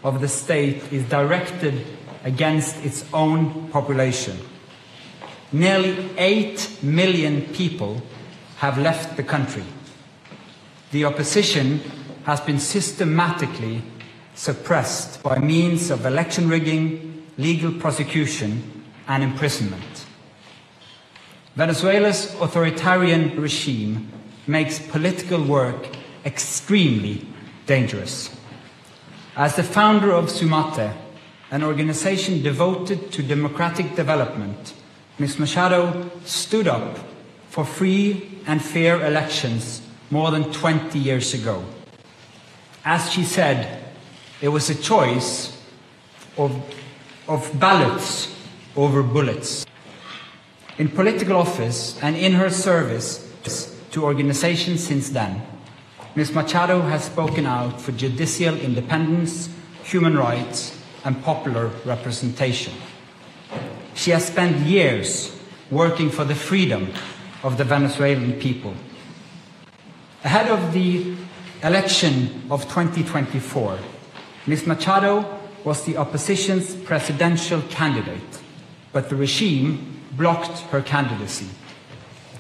of the state is directed against its own population. Nearly 8 million people have left the country. The opposition has been systematically suppressed by means of election rigging, legal prosecution, and imprisonment. Venezuela's authoritarian regime makes political work extremely dangerous. As the founder of 𝐷𝐸𝐻, an organization devoted to democratic development, Ms. Machado stood up for free and fair elections more than 20 years ago. As she said, it was a choice of ballots over bullets. In political office and in her service to organizations since then, Ms. Machado has spoken out for judicial independence, human rights, and popular representation. She has spent years working for the freedom of the Venezuelan people. Ahead of the election of 2024, Ms. Machado was the opposition's presidential candidate, but the regime blocked her candidacy.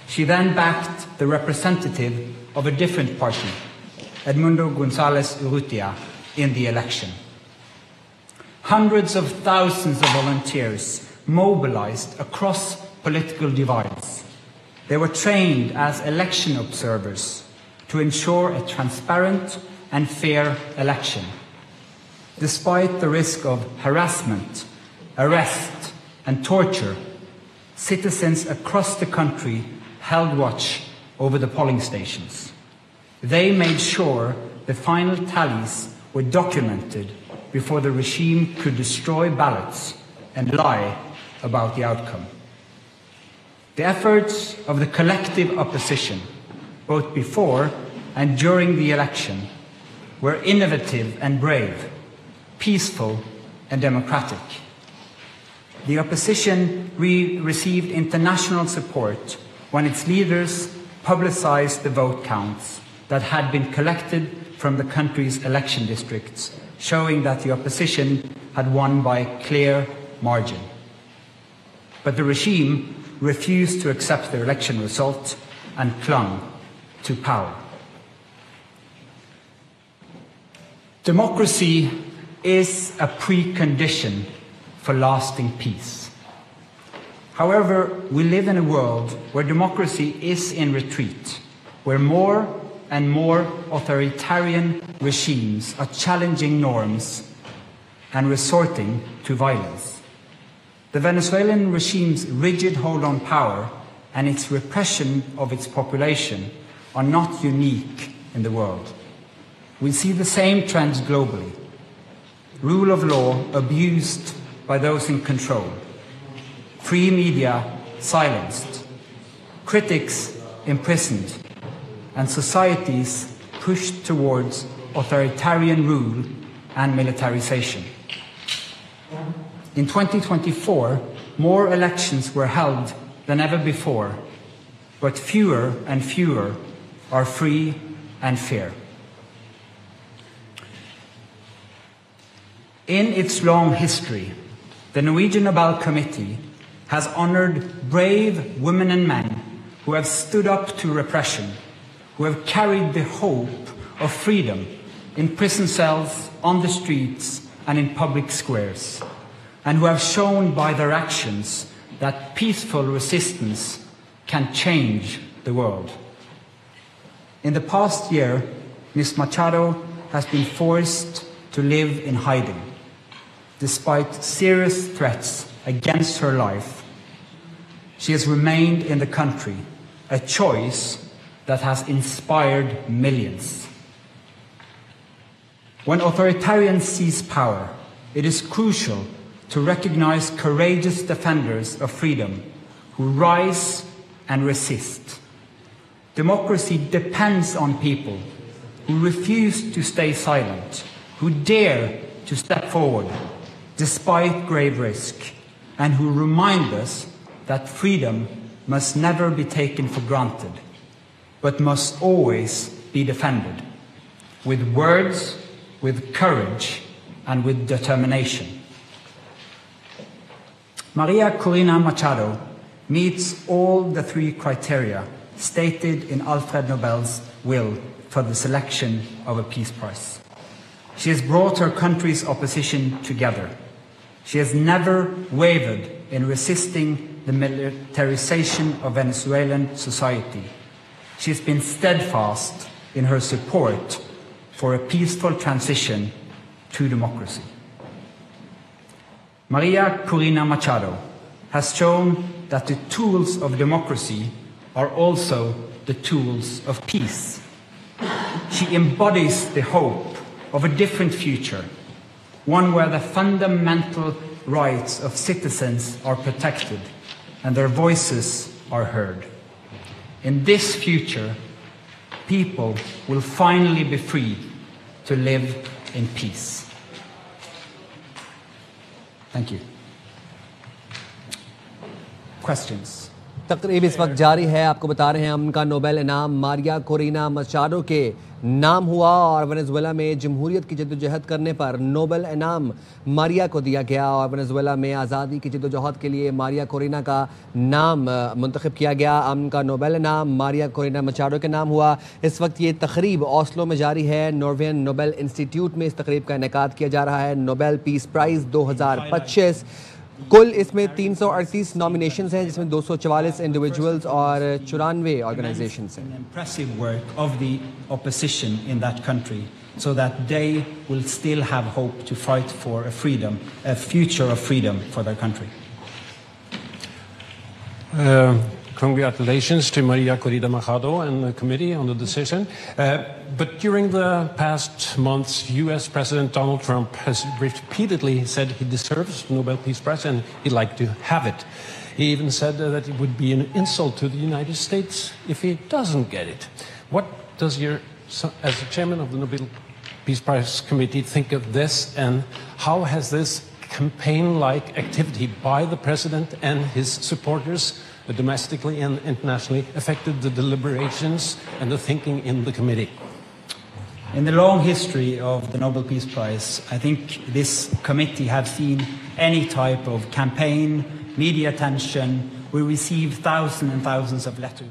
She then backed the representative of a different party, Edmundo González Urrutia, in the election. Hundreds of thousands of volunteers mobilized across political divides. They were trained as election observers to ensure a transparent and fair election. Despite the risk of harassment, arrest, and torture, citizens across the country held watch over the polling stations. They made sure the final tallies were documented before the regime could destroy ballots and lie about the outcome. The efforts of the collective opposition, both before and during the election, were innovative and brave, peaceful and democratic. The opposition received international support when its leaders publicized the vote counts that had been collected from the country's election districts, showing that the opposition had won by a clear margin. But the regime refused to accept the election result and clung to power. Democracy is a precondition for lasting peace. However, we live in a world where democracy is in retreat, where more and more authoritarian regimes are challenging norms and resorting to violence. The Venezuelan regime's rigid hold on power and its repression of its population are not unique in the world. We see the same trends globally. Rule of law abused by those in control, free media silenced, critics imprisoned, and societies pushed towards authoritarian rule and militarization. In 2024, more elections were held than ever before, but fewer and fewer are free and fair. In its long history, the Norwegian Nobel Committee has honored brave women and men who have stood up to repression, who have carried the hope of freedom in prison cells, on the streets, and in public squares, and who have shown by their actions that peaceful resistance can change the world. In the past year, Ms. Machado has been forced to live in hiding. Despite serious threats against her life, she has remained in the country, a choice that has inspired millions. When authoritarians seize power, it is crucial to recognize courageous defenders of freedom who rise and resist. Democracy depends on people who refuse to stay silent, who dare to step forward despite grave risk, and who remind us that freedom must never be taken for granted, but must always be defended, with words, with courage, and with determination. Maria Corina Machado meets all the three criteria stated in Alfred Nobel's will for the selection of a Peace Prize. She has brought her country's opposition together. She has never wavered in resisting the militarization of Venezuelan society. She has been steadfast in her support for a peaceful transition to democracy. Maria Corina Machado has shown that the tools of democracy are also the tools of peace. She embodies the hope of a different future, one where the fundamental rights of citizens are protected and their voices are heard. In this future, people will finally be free to live in peace. Thank you. Questions? तकरीब इस वक्त जारी है। आपको बता रहे हैं उनका नोबेल इनाम मारिया कोरिना मचाडो के नाम हुआ और वेनेजुएला में जमहूरियत की जद्दोजहद करने पर नोबेल इनाम मारिया को दिया गया और वेनेजुएला में आज़ादी की जद्दोजहद के लिए मारिया कोरिना का नाम मुंतखब किया गया। उनका नोबेल इनाम मारिया कोरिना मचाडो के नाम हुआ। इस वक्त ये तकरीब ओस्लो में जारी है। नॉर्वेजियन नोबेल इंस्टीट्यूट में इस तकरीब का इनेकाद किया जा रहा है। नोबेल पीस प्राइज़ 2025 कुल इसमें 338 नॉमिनेशंस हैं, जिसमें 244 इंडिविजुअल्स और 94 ऑर्गेनाइजेशंस हैं। Impressive work of the opposition in that country, so that they will still have hope to fight for a freedom, a future of freedom for their country. Congratulations to Maria Corina Machado and the committee on the decision. But during the past months, U.S. President Donald Trump has repeatedly said he deserves the Nobel Peace Prize and he'd like to have it. He even said that it would be an insult to the United States if he doesn't get it. What does as the chairman of the Nobel Peace Prize Committee, think of this, and how has this campaign-like activity by the president and his supporters domestically and internationally affected the deliberations and the thinking in the committee? In the long history of the Nobel Peace Prize, I think this committee have seen any type of campaign, media attention. We receive thousands and thousands of letters.